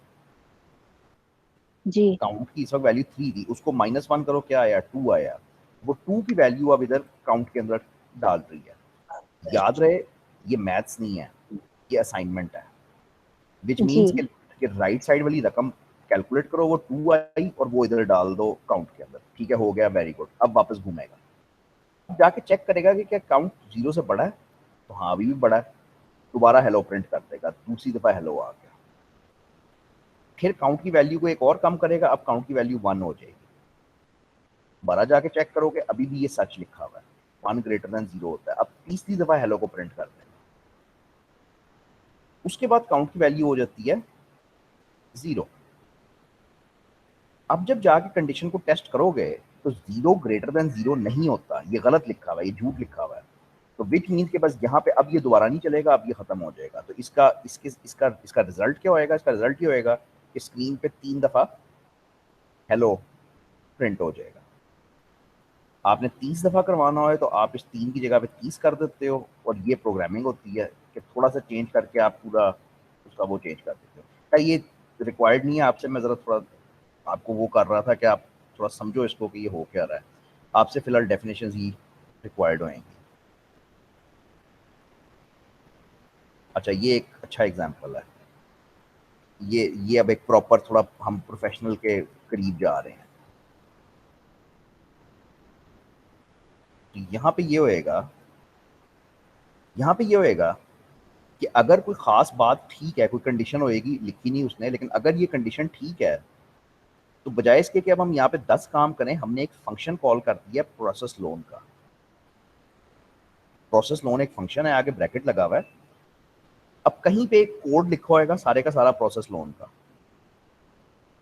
जी काउंट की इस वक्त वैल्यू 3 थी, उसको -1 करो, क्या आया, 2 आया। वो 2 की वैल्यू अब इधर काउंट के अंदर डाल रही है। याद रहे, ये मैथ्स नहीं है, ये असाइनमेंट है, विच मीन्स जी कि राइट साइड वाली रकम कैलकुलेट करो, वो 2 आई और वो इधर डाल दो काउंट के अंदर, ठीक है, हो गया, वेरी गुड। अब वापस घूमेगा, अब जाके चेक करेगा कि क्या काउंट 0 से बड़ा है, तो हाँ अभी भी बड़ा है, दोबारा हेलो प्रिंट कर देगा, दूसरी दफा हेलो आ गया। फिर काउंट की वैल्यू को एक और कम करेगा, अब काउंट की वैल्यू 1 हो जाएगी, दोबारा जाके चेक करोगे अभी भी ये सच लिखा हुआ है, 1 ग्रेटर देन 0 होता है। अब तीसरी दफा हेलो को प्रिंट कर देगा, उसके बाद काउंट की वैल्यू हो जाती है 0। अब जब जाके कंडीशन को टेस्ट करोगे तो 0 ग्रेटर देन 0 नहीं होता, ये गलत लिखा हुआ है, ये झूठ लिखा हुआ है। तो विच मीन्स के बस यहाँ पे अब ये दोबारा नहीं चलेगा, अब ये खत्म हो जाएगा। तो इसका रिजल्ट क्या होएगा, इसका रिजल्ट ये होएगा कि स्क्रीन पे 3 दफा हेलो प्रिंट हो जाएगा। आपने 30 दफा करवाना हो तो आप इस 3 की जगह पे 30 कर देते हो, और ये प्रोग्रामिंग होती है कि थोड़ा सा चेंज करके आप पूरा उसका वो चेंज कर देते हो। क्या ये रिक्वायर्ड नहीं है आपसे, मैं ज़रा थोड़ा आपको वो कर रहा था कि आप थोड़ा समझो इसको कि ये हो क्या रहा है। आपसे फिलहाल डेफिनेशन ही रिक्वायर्ड होंगी। अच्छा, ये एक अच्छा एग्जांपल है, ये अब एक प्रॉपर, थोड़ा हम प्रोफेशनल के करीब जा रहे हैं। तो यहाँ पे ये होएगा, यहाँ पे ये होएगा कि अगर कोई खास बात ठीक है, कोई कंडीशन होएगी, लिखी नहीं उसने, लेकिन अगर ये कंडीशन ठीक है तो बजाय इसके कि अब हम यहाँ पे 10 काम करें, हमने एक फंक्शन कॉल कर दिया प्रोसेस लोन का। प्रोसेस लोन एक फंक्शन है, आगे ब्रैकेट लगा हुआ है। अब कहीं पे एक कोड लिखा होएगा सारे का सारा प्रोसेस लोन का,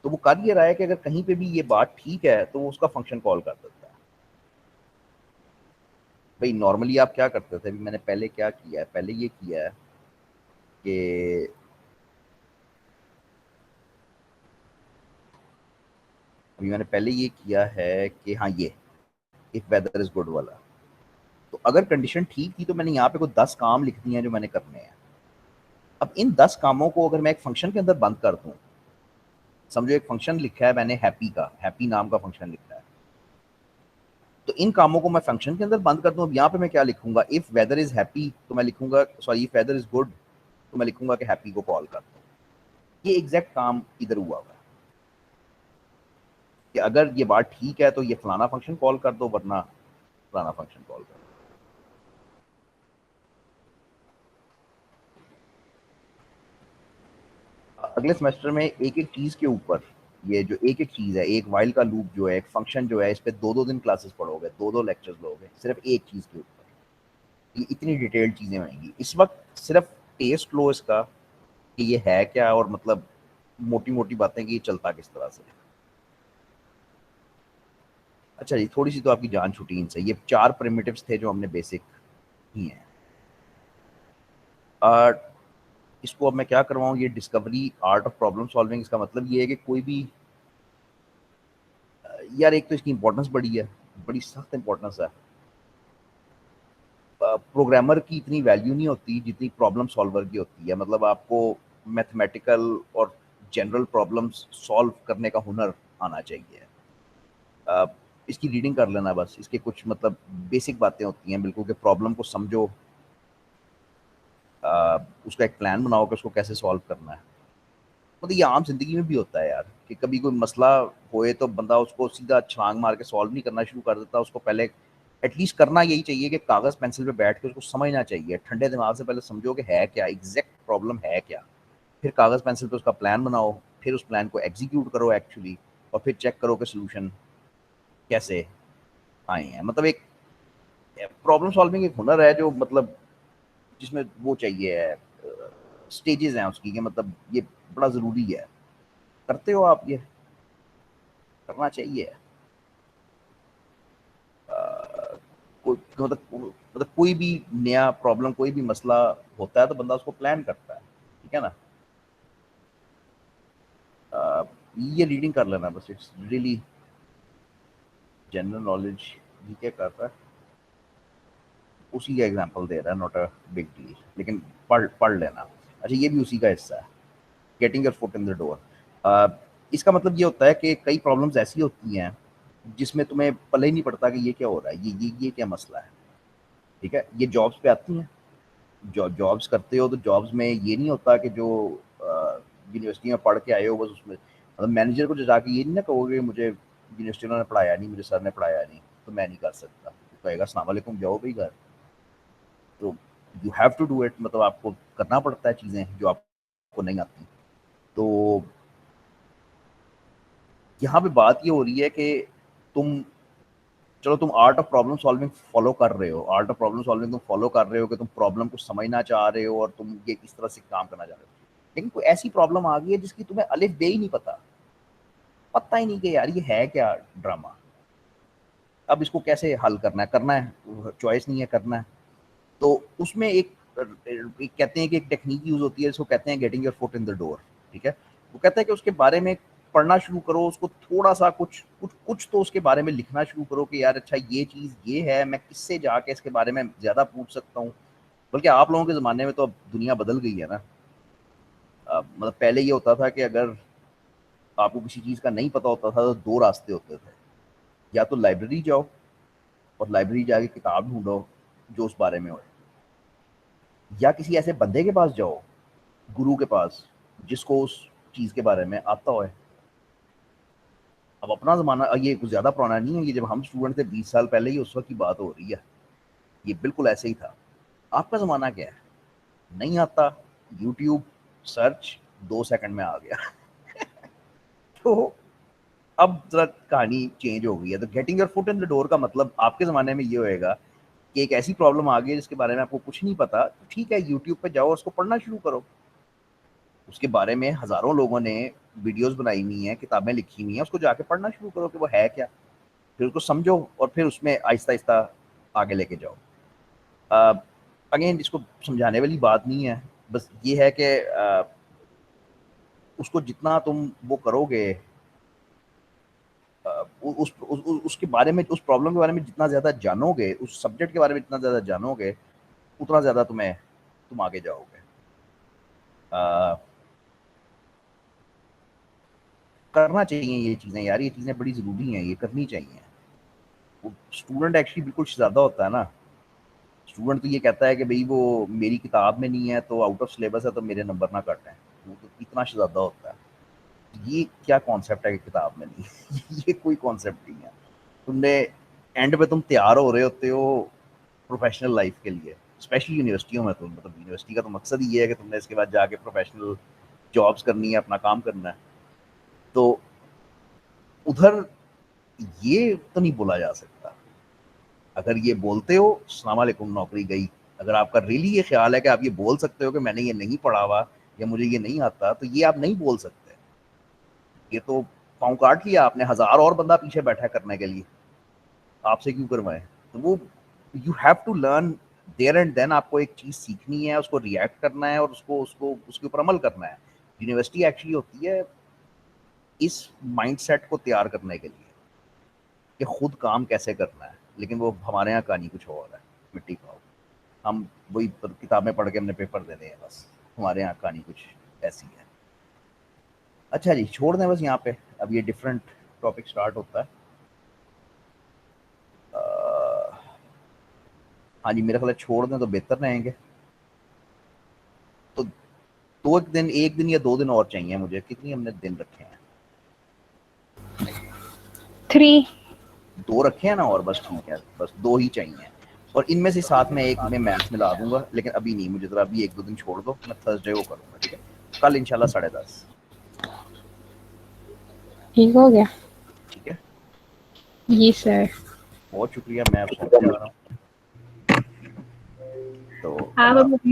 तो वो कर ये रहा है कि अगर कहीं पे भी ये बात ठीक है तो वो उसका फंक्शन कॉल कर देता है। भाई नॉर्मली आप क्या करते थे, अभी मैंने पहले क्या किया है, पहले ये किया है कि अभी मैंने पहले ये किया है कि हाँ, ये इफ वेदर इज गुड वाला, तो अगर कंडीशन ठीक थी तो मैंने यहाँ पे कोई 10 काम लिख दिए हैं जो मैंने करने हैं। अब इन 10 कामों को अगर मैं एक फंक्शन के अंदर बंद कर दूं, समझो एक फंक्शन लिखा है मैंने हैप्पी का, हैप्पी नाम का फंक्शन लिखा है, तो इन कामों को मैं फंक्शन के अंदर बंद कर दूं। अब यहाँ पे मैं क्या लिखूंगा, इफ वेदर इज हैप्पी तो मैं लिखूंगा, sorry if weather is good तो मैं लिखूंगा कि हैप्पी को कॉल कर दूं। ये एग्जैक्ट काम इधर हुआ हुआ है कि अगर ये बात ठीक है तो ये फलाना फंक्शन कॉल कर दो, वरना फलाना फंक्शन कॉल कर दो। अगले सेमेस्टर में एक एक चीज के ऊपर, ये जो एक एक चीज है, एक वाइल का लूप जो है, एक फंक्शन जो है, इस पे 2-2 दिन क्लासेस पढ़ोगे, 2-2 लेक्चर्स लोगे सिर्फ एक चीज के ऊपर। ये इतनी डिटेल्ड चीजें होंगी। इस वक्त सिर्फ टेस्ट लो इसका कि ये है क्या, और मतलब मोटी मोटी बातें कि ये चलता किस तरह से। अच्छा जी, थोड़ी सी तो आपकी जान छुटी इनसे। ये 4 प्रिमिटिव्स थे जो हमने बेसिक ही हैं। और इसको अब मैं क्या करवाऊँ, ये discovery art of problem solving, इसका मतलब ये है कि कोई भी, यार एक तो इसकी इंपॉर्टेंस बड़ी है, बड़ी सख्त इंपॉर्टेंस है। प्रोग्रामर की इतनी वैल्यू नहीं होती जितनी प्रॉब्लम सॉल्वर की होती है। मतलब आपको मैथमेटिकल और जनरल प्रॉब्लम्स सॉल्व करने का हुनर आना चाहिए। अ, इसकी रीडिंग कर लेना बस, इसके कुछ मतलब बेसिक बातें होती हैं बिल्कुल, कि प्रॉब्लम को समझो, उसका एक प्लान बनाओ कि उसको कैसे सॉल्व करना है। मतलब ये आम जिंदगी में भी होता है यार, कि कभी कोई मसला होए तो बंदा उसको सीधा छलांग मार के सॉल्व नहीं करना शुरू कर देता। उसको पहले एटलीस्ट करना यही चाहिए कि कागज पेंसिल पे बैठ के उसको समझना चाहिए, ठंडे दिमाग से पहले समझो कि है क्या, एग्जैक्ट प्रॉब्लम है क्या। फिर कागज पेंसिल पे उसका प्लान बनाओ, फिर उस प्लान को एग्जीक्यूट करो एक्चुअली, और फिर चेक करो कि सोल्यूशन कैसे आए हैं। मतलब एक प्रॉब्लम सॉल्विंग एक हुनर है जो मतलब जिसमें वो चाहिए है, स्टेजेस हैं उसकी, कि मतलब ये बड़ा ज़रूरी है। करते हो आप? ये करना चाहिए। मतलब कोई भी नया प्रॉब्लम, कोई भी मसला होता है तो बंदा उसको प्लान करता है, ठीक है ना। ये रीडिंग कर लेना बस, इट्स रियली जनरल नॉलेज। ये क्या कर रहा है, उसी का एग्जांपल दे रहा है, नॉट अ बिग डील, लेकिन पढ़ पढ़ लेना। अच्छा, ये भी उसी का हिस्सा है, getting your foot in the door. इसका मतलब ये होता है कि कई प्रॉब्लम्स ऐसी होती हैं जिसमें तुम्हें पता ही नहीं पड़ता कि ये क्या हो रहा है, ये क्या मसला है, ठीक है। ये जॉब्स पे आती हैं, जॉब्स करते हो तो जॉब्स में ये नहीं होता कि जो यूनिवर्सिटी में पढ़ के आए हो बस उसमें, मतलब मैनेजर को जाके ये नहीं ना कहोगे मुझे यूनिवर्सिटी ने पढ़ाया नहीं, मुझे सर ने पढ़ाया नहीं तो मैं नहीं कर सकता, तो कहेगा अस्सलाम वालेकुम, जाओ भाई घर। तो you have to do it, मतलब आपको करना पड़ता है चीज़ें जो आपको नहीं आती। तो यहाँ पे बात ये हो रही है कि तुम, चलो तुम art of problem solving follow कर रहे हो, आर्ट ऑफ प्रॉब्लम सॉल्विंग तुम फॉलो कर रहे हो कि तुम प्रॉब्लम को समझना चाह रहे हो और तुम ये किस तरह से काम करना चाह रहे हो, लेकिन कोई ऐसी प्रॉब्लम आ गई है जिसकी तुम्हें अलिफ बे ही नहीं पता, पता ही नहीं कि यार ये है क्या ड्रामा, अब इसको कैसे हल करना है, चॉइस नहीं है, करना है। तो उसमें एक कहते हैं कि एक टेक्निक यूज होती है जिसको कहते हैं getting your foot in the door, ठीक है। वो कहता है कि उसके बारे में पढ़ना शुरू करो, उसको थोड़ा सा कुछ तो उसके बारे में लिखना शुरू करो कि यार अच्छा ये चीज़ ये है, मैं किससे जाके इसके बारे में ज़्यादा पूछ सकता हूँ। बल्कि आप लोगों के ज़माने में तो अब दुनिया बदल गई है ना। मतलब पहले ये होता था कि अगर आपको किसी चीज़ का नहीं पता होता था तो दो रास्ते होते थे, या तो लाइब्रेरी जाओ और लाइब्रेरी जाके किताब ढूंढो जो उस बारे में हो, या किसी ऐसे बंदे के पास जाओ, गुरु के पास, जिसको उस चीज़ के बारे में आता हो। अब अपना ज़माना ये कुछ ज़्यादा पुराना नहीं है, ये जब हम स्टूडेंट थे 20 साल पहले ही उस वक्त की बात हो रही है, ये बिल्कुल ऐसे ही था। आपका ज़माना क्या है, नहीं आता, यूट्यूब सर्च 2 सेकंड में आ गया। तो अब जरा कहानी चेंज हो गई है। तो getting your foot in the door का मतलब आपके ज़माने में ये होएगा कि एक ऐसी प्रॉब्लम आ गई है जिसके बारे में आपको कुछ नहीं पता, तो ठीक है, यूट्यूब पे जाओ और उसको पढ़ना शुरू करो। उसके बारे में हज़ारों लोगों ने वीडियोज़ बनाई हुई हैं, किताबें लिखी हुई हैं, उसको जाके पढ़ना शुरू करो कि वो है क्या, फिर उसको समझो और फिर उसमें आहिस्ता-आहिस्ता आगे लेके जाओ। अगेन इसको समझाने वाली बात नहीं है, बस ये है कि उसको जितना तुम वो करोगे, उसके बारे में, उस प्रॉब्लम के बारे में जितना ज़्यादा जानोगे, उस सब्जेक्ट के बारे में जितना ज़्यादा जानोगे, उतना ज़्यादा तुम आगे जाओगे। करना चाहिए ये चीज़ें यार, ये चीज़ें बड़ी ज़रूरी हैं, ये करनी चाहिए। स्टूडेंट एक्चुअली बिल्कुल ज़्यादा होता है ना, स्टूडेंट तो ये कहता है कि भाई वो मेरी किताब में नहीं है तो आउट ऑफ सिलेबस है तो मेरे नंबर ना कट हैं, वो तो इतना ज़्यादा होता है। ये क्या कॉन्सेप्ट है कि किताब में नहीं है? ये कोई कॉन्सेप्ट नहीं है। तुमने एंड पे तुम तैयार हो रहे होते हो प्रोफेशनल लाइफ के लिए, स्पेशली यूनिवर्सिटियों में। तो मतलब यूनिवर्सिटी का तो मकसद ही ये है कि तुमने इसके बाद जाके प्रोफेशनल जॉब्स करनी है, अपना काम करना है। तो उधर ये तो नहीं बोला जा सकता। अगर ये बोलते हो अस्सलाम वालेकुम, नौकरी गई। अगर आपका रियली ये ख्याल है कि आप ये बोल सकते हो कि मैंने ये नहीं पढ़ा हुआ या मुझे ये नहीं आता, तो ये आप नहीं बोल सकते। ये तो पाँव काट लिया आपने, हजार और बंदा पीछे बैठा है करने के लिए, आपसे क्यों करवाए। तो वो you have to learn there and then. आपको एक चीज़ सीखनी है, उसको रिएक्ट करना है और उसको उसको उसके ऊपर अमल करना है। यूनिवर्सिटी एक्चुअली होती है इस माइंडसेट को तैयार करने के लिए कि खुद काम कैसे करना है, लेकिन वो हमारे यहाँ कहानी कुछ और है, मिट्टी खाओ। हम वही किताबें पढ़ के हमने पेपर देने हैं बस, हमारे यहाँ कहानी कुछ ऐसी है। अच्छा जी, छोड़ दें बस यहाँ पे, अब ये डिफरेंट टॉपिक स्टार्ट होता है। हाँ जी, मेरा ख्याल है छोड़ दें तो बेहतर रहेंगे। तो एक दिन या 2 दिन और चाहिए मुझे। कितनी हमने दिन रखे हैं? 3। 2 रखे हैं ना, और बस ठीक है, बस 2 ही चाहिए। और इनमें से साथ में एक में मैथ्स मिला दूंगा, लेकिन अभी नहीं, मुझे जरा अभी 1-2 दिन छोड़ दो, मैं थर्सडे को करूँगा, ठीक है। कल इंशाल्लाह 10:30। ठीक हो गया। जी सर। बहुत शुक्रिया, मैं अब सर जा रहा हूँ। तो आप